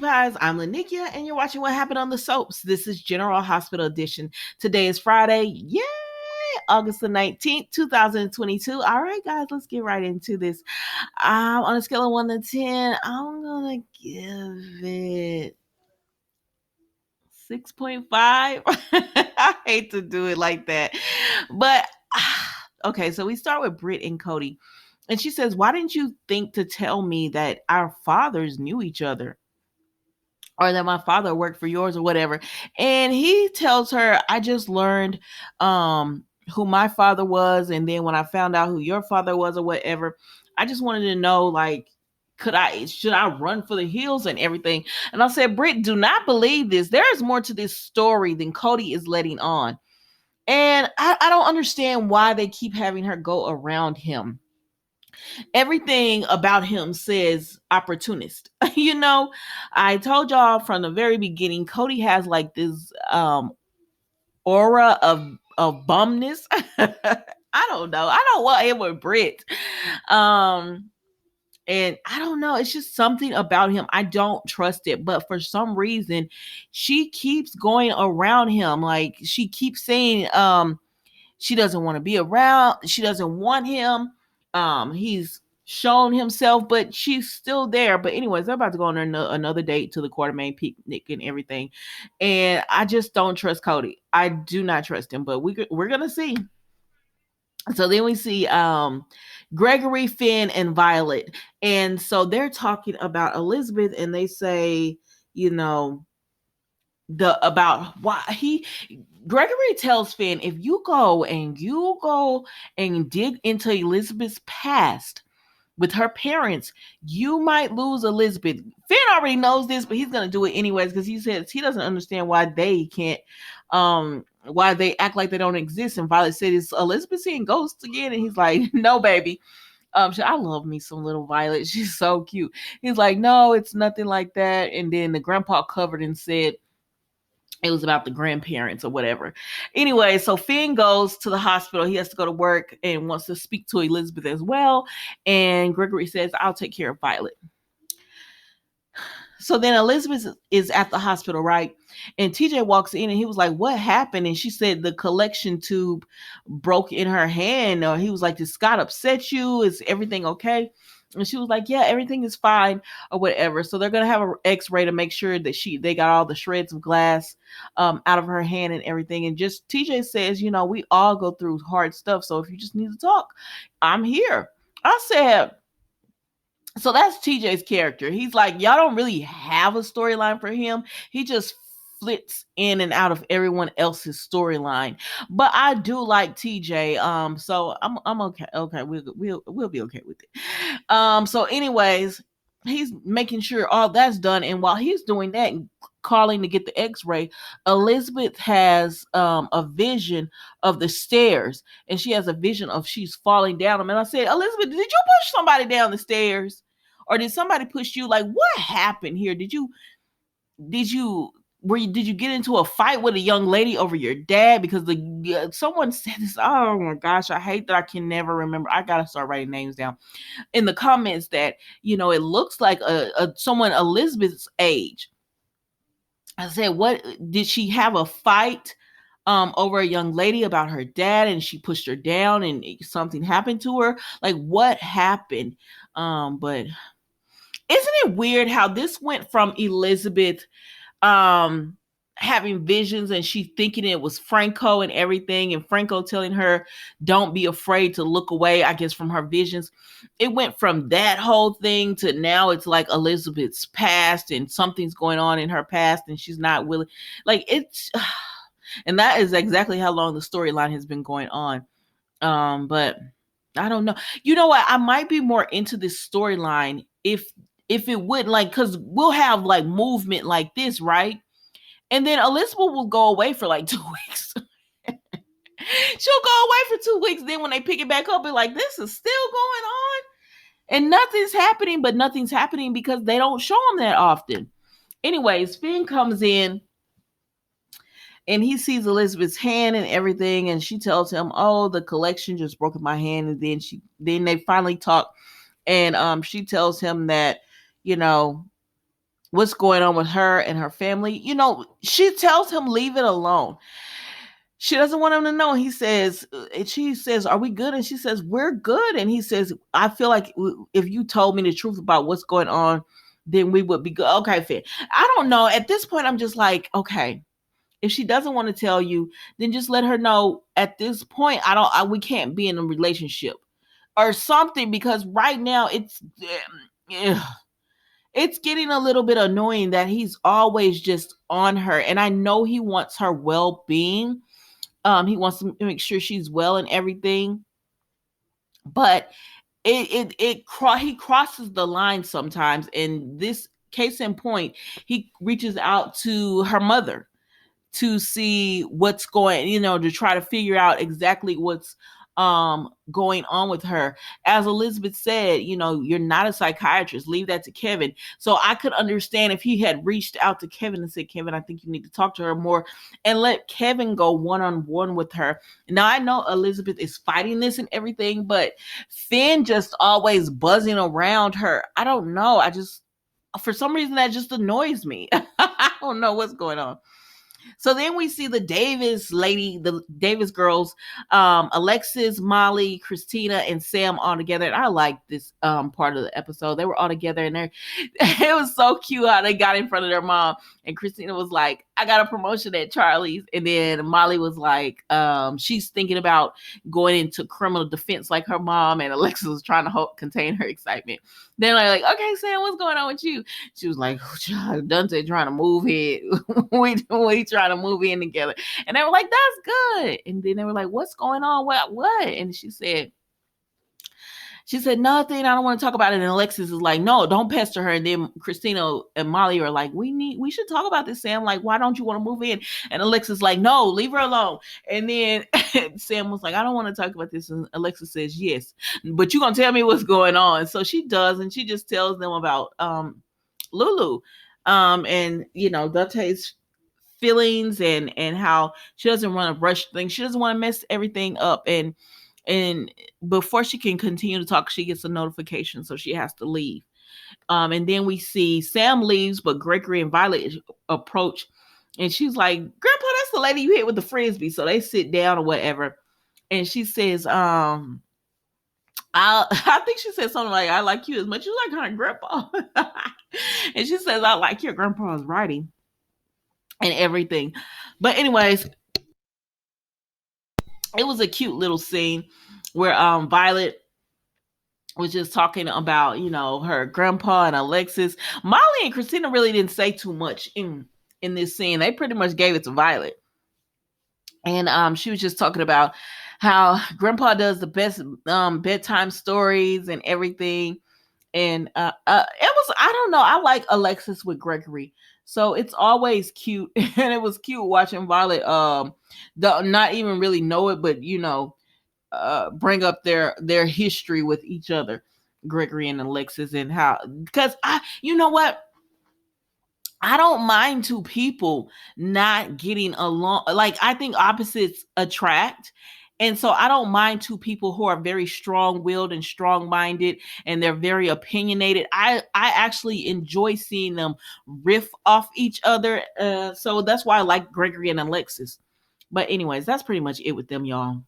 Vibes. I'm Lanikia, and you're watching What Happened on the Soaps. This is General Hospital Edition. Today is Friday. Yay! August the 19th, 2022. All right, guys, let's get right into this. On a scale of 1 to 10, I'm going to give it 6.5. I hate to do it like that. But, okay, so we start with Britt and Cody. And she says, why didn't you think to tell me that our fathers knew each other? Or that my father worked for yours or whatever. And he tells her, I just learned who my father was. And then when I found out who your father was or whatever, I just wanted to know, like, should I run for the hills and everything? And I said, Britt, do not believe this. There is more to this story than Cody is letting on. And I don't understand why they keep having her go around him. Everything about him says opportunist. I told y'all from the very beginning, Cody has like this aura of bumness. I don't know. I don't want it with Britt. And I don't know. It's just something about him. I don't trust it. But for some reason, she keeps going around him. Like she keeps saying she doesn't want to be around. She doesn't want him. He's shown himself, but she's still there. But anyways, they're about to go on another date to the Quartermaine picnic and everything. And I just don't trust Cody. I do not trust him, but we're going to see. So then we see Gregory, Finn, and Violet. And so they're talking about Elizabeth, and they say, about why Gregory tells Finn, if you go and dig into Elizabeth's past with her parents, you might lose Elizabeth. Finn already knows this, but he's going to do it anyways because he says he doesn't understand why they can't, why they act like they don't exist. And Violet said, is Elizabeth seeing ghosts again? And he's like, no, baby. I love me some little Violet. She's so cute. He's like, no, it's nothing like that. And then the grandpa covered and said, it was about the grandparents or whatever. Anyway, so Finn goes to the hospital. He has to go to work and wants to speak to Elizabeth as well. And Gregory says, I'll take care of Violet. So then Elizabeth is at the hospital, right? And TJ walks in and he was like, what happened? And she said the collection tube broke in her hand. Or he was like, did Scott upset you? Is everything okay? And she was like, yeah, everything is fine or whatever. So they're going to have an x-ray to make sure that they got all the shreds of glass out of her hand and everything. And just TJ says, we all go through hard stuff. So if you just need to talk, I'm here. I said, so that's TJ's character. He's like, y'all don't really have a storyline for him. He just flits in and out of everyone else's storyline. But I do like TJ. So I'm okay. Okay, we'll be okay with it. So anyways, he's making sure all that's done. And while he's doing that and calling to get the x-ray, Elizabeth has a vision of the stairs, and she has a vision of she's falling down them. And I said, Elizabeth, did you push somebody down the stairs? Or did somebody push you? Like, what happened here? Did you get into a fight with a young lady over your dad? Because someone said this. Oh my gosh, I hate that I can never remember. I gotta start writing names down in the comments that it looks like someone Elizabeth's age. I said, what did she have a fight over a young lady about her dad, and she pushed her down and something happened to her? Like, what happened? But isn't it weird how this went from Elizabeth having visions and she thinking it was Franco and everything, and Franco telling her don't be afraid to look away, I guess, from her visions. It went from that whole thing to now it's like Elizabeth's past and something's going on in her past and she's not willing. Like, it's and that is exactly how long the storyline has been going on. But I don't know. You know what? I might be more into this storyline if it would, like, because we'll have like movement like this, right? And then Elizabeth will go away for like 2 weeks. She'll go away for 2 weeks. Then when they pick it back up, be like, this is still going on. And nothing's happening, but nothing's happening because they don't show them that often. Anyways, Finn comes in and he sees Elizabeth's hand and everything. And she tells him, oh, the collection just broke in my hand. And then they finally talk. And she tells him that, what's going on with her and her family. She tells him leave it alone. She doesn't want him to know. She says, are we good? And she says, we're good. And he says, I feel like if you told me the truth about what's going on, then we would be good. Okay, fair. I don't know. At this point, I'm just like, okay, if she doesn't want to tell you, then just let her know at this point, we can't be in a relationship or something, because right now it's getting a little bit annoying that he's always just on her. And I know he wants her well-being. He wants to make sure she's well and everything, but he crosses the line sometimes. And this case in point, he reaches out to her mother to see what's to try to figure out exactly what's going on with her. As Elizabeth said, you're not a psychiatrist, leave that to Kevin. So I could understand if he had reached out to Kevin and said, Kevin, I think you need to talk to her more, and let Kevin go one-on-one with her. Now I know Elizabeth is fighting this and everything, but Finn just always buzzing around her. I don't know, for some reason that just annoys me. I don't know what's going on. So then we see the Davis girls, Alexis, Molly, Christina, and Sam all together. And I like this part of the episode. They were all together, and it was so cute how they got in front of their mom. And Christina was like, I got a promotion at Charlie's. And then Molly was like, she's thinking about going into criminal defense like her mom. And Alexis was trying to contain her excitement. Then they're like, okay, Sam, what's going on with you? She was like, oh, Dante trying to move it. we trying to move in together. And they were like, that's good. And then they were like, what's going on? What? And she said, nothing. I don't want to talk about it. And Alexis is like, no, don't pester her. And then Christina and Molly are like, we should talk about this, Sam. Like, why don't you want to move in? And Alexis is like, no, leave her alone. And then Sam was like, I don't want to talk about this. And Alexis says, yes, but you're going to tell me what's going on. So she does. And she just tells them about Lulu. And, Dante's feelings and how she doesn't want to rush things. She doesn't want to mess everything up. And before she can continue to talk, she gets a notification, so she has to leave. And then we see Sam leaves, but Gregory and Violet approach, and she's like, Grandpa, that's the lady you hit with the frisbee. So they sit down or whatever, and she says, I think she said something like, I like you as much as you like her grandpa. And she says, I like your grandpa's writing and everything. But anyways, it was a cute little scene where Violet was just talking about, her grandpa and Alexis. Molly and Christina really didn't say too much in this scene. They pretty much gave it to Violet. And she was just talking about how grandpa does the best bedtime stories and everything. And it was, I don't know, I like Alexis with Gregory. So it's always cute. And it was cute watching Violet not even really know it, but bring up their history with each other, Gregory and Alexis, and how, because you know what, I don't mind two people not getting along. Like, I think opposites attract. And so I don't mind two people who are very strong-willed and strong-minded, and they're very opinionated. I actually enjoy seeing them riff off each other. So that's why I like Gregory and Alexis. But anyways, that's pretty much it with them, y'all.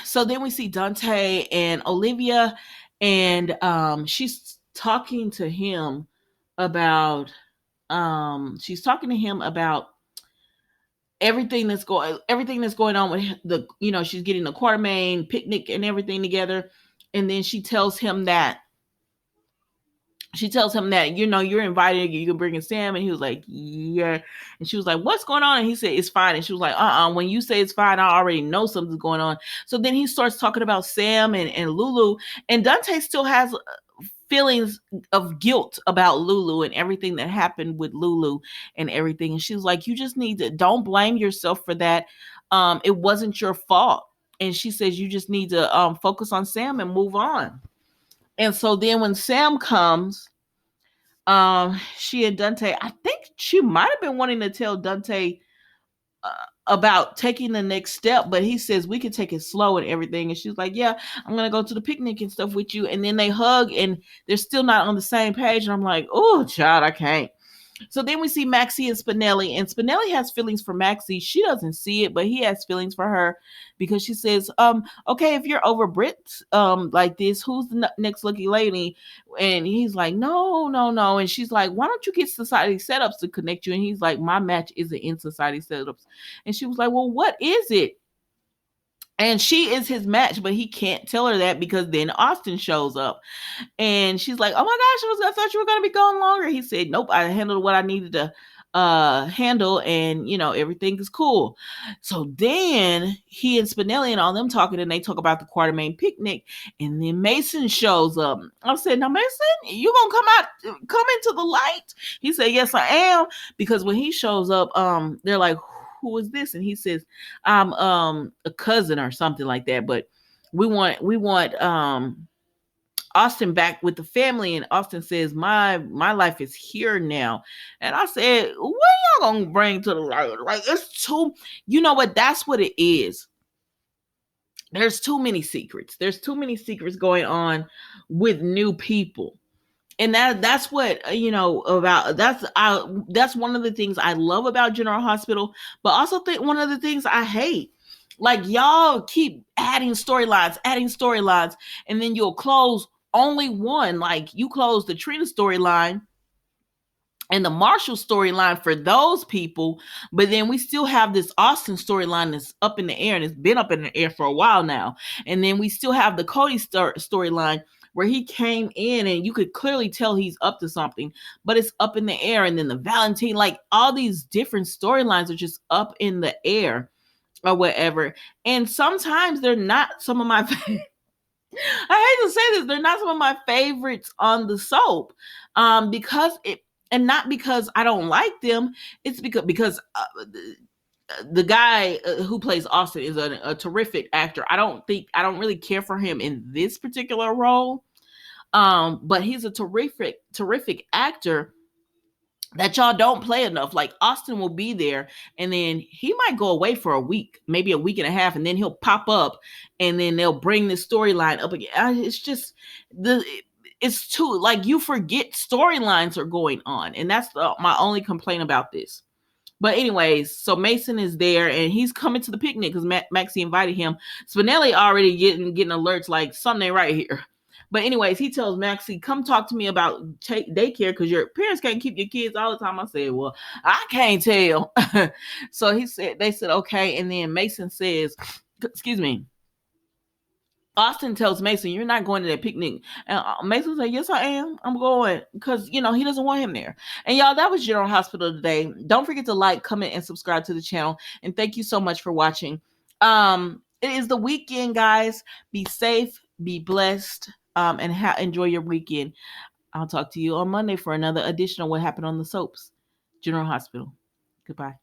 So then we see Dante and Olivia, and she's talking to him about everything that's going on with she's getting the Quartermaine picnic and everything together. And then she tells him that you're invited, you can bring in Sam. And he was like, yeah. And she was like, what's going on? And he said, it's fine. And she was like, when you say it's fine, I already know something's going on. So then he starts talking about Sam and Lulu, and Dante still has feelings of guilt about Lulu and everything that happened with Lulu and everything. And she was like, you just need to, don't blame yourself for that. It wasn't your fault. And she says, you just need to focus on Sam and move on. And so then when Sam comes, she and Dante, I think she might have been wanting to tell Dante about taking the next step, but he says we can take it slow and everything. And she's like, yeah, I'm gonna go to the picnic and stuff with you. And then they hug and they're still not on the same page. And I'm like, oh, child, I can't. So then we see Maxie and Spinelli, and Spinelli has feelings for Maxie. She doesn't see it, but he has feelings for her because she says, okay, if you're over Brit, like this, who's the next lucky lady? And he's like, no, no, no. And she's like, why don't you get society setups to connect you? And he's like, my match isn't in society setups. And she was like, well, what is it? And she is his match, but he can't tell her that because then Austin shows up. And she's like, oh my gosh, I thought you were going to be gone longer. He said, nope, I handled what I needed to handle, and everything is cool. So then he and Spinelli and all them talking, and they talk about the Quartermain picnic, and then Mason shows up. I said, now Mason, you gonna come into the light? He said, yes, I am. Because when he shows up, they're like, who is this? And he says, I'm a cousin or something like that, but we want Austin back with the family. And Austin says, my life is here now. And I said, what y'all gonna bring to the light? Like, it's too, you know what, that's what it is. There's too many secrets. There's too many secrets going on with new people. And that's what about that's one of the things I love about General Hospital, but also think one of the things I hate. Like, y'all keep adding storylines, and then you'll close only one. Like, you close the Trina storyline and the Marshall storyline for those people, but then we still have this Austin storyline that's up in the air, and it's been up in the air for a while now. And then we still have the Cody storyline where he came in and you could clearly tell he's up to something, but it's up in the air. And then the Valentine, like, all these different storylines are just up in the air or whatever. And sometimes they're not some of my I hate to say this, they're not some of my favorites on the soap, because it, and not because I don't like them. It's because the guy who plays Austin is a terrific actor. I don't really care for him in this particular role, but he's a terrific actor that y'all don't play enough. Like, Austin will be there, and then he might go away for a week, maybe a week and a half, and then he'll pop up, and then they'll bring the storyline up again. It's just it's too, like, you forget storylines are going on, and that's my only complaint about this. But anyways, so Mason is there, and he's coming to the picnic because Maxie invited him. Spinelli already getting alerts like something right here. But anyways, he tells Maxie, come talk to me about daycare because your parents can't keep your kids all the time. I said, well, I can't tell. So they said, okay. And then Mason says, excuse me, Austin tells Mason, you're not going to that picnic. And Mason said, yes, I am. I'm going because, he doesn't want him there. And y'all, that was General Hospital today. Don't forget to like, comment, and subscribe to the channel. And thank you so much for watching. It is the weekend, guys. Be safe, be blessed, and enjoy your weekend. I'll talk to you on Monday for another edition of What Happened on the Soaps. General Hospital. Goodbye.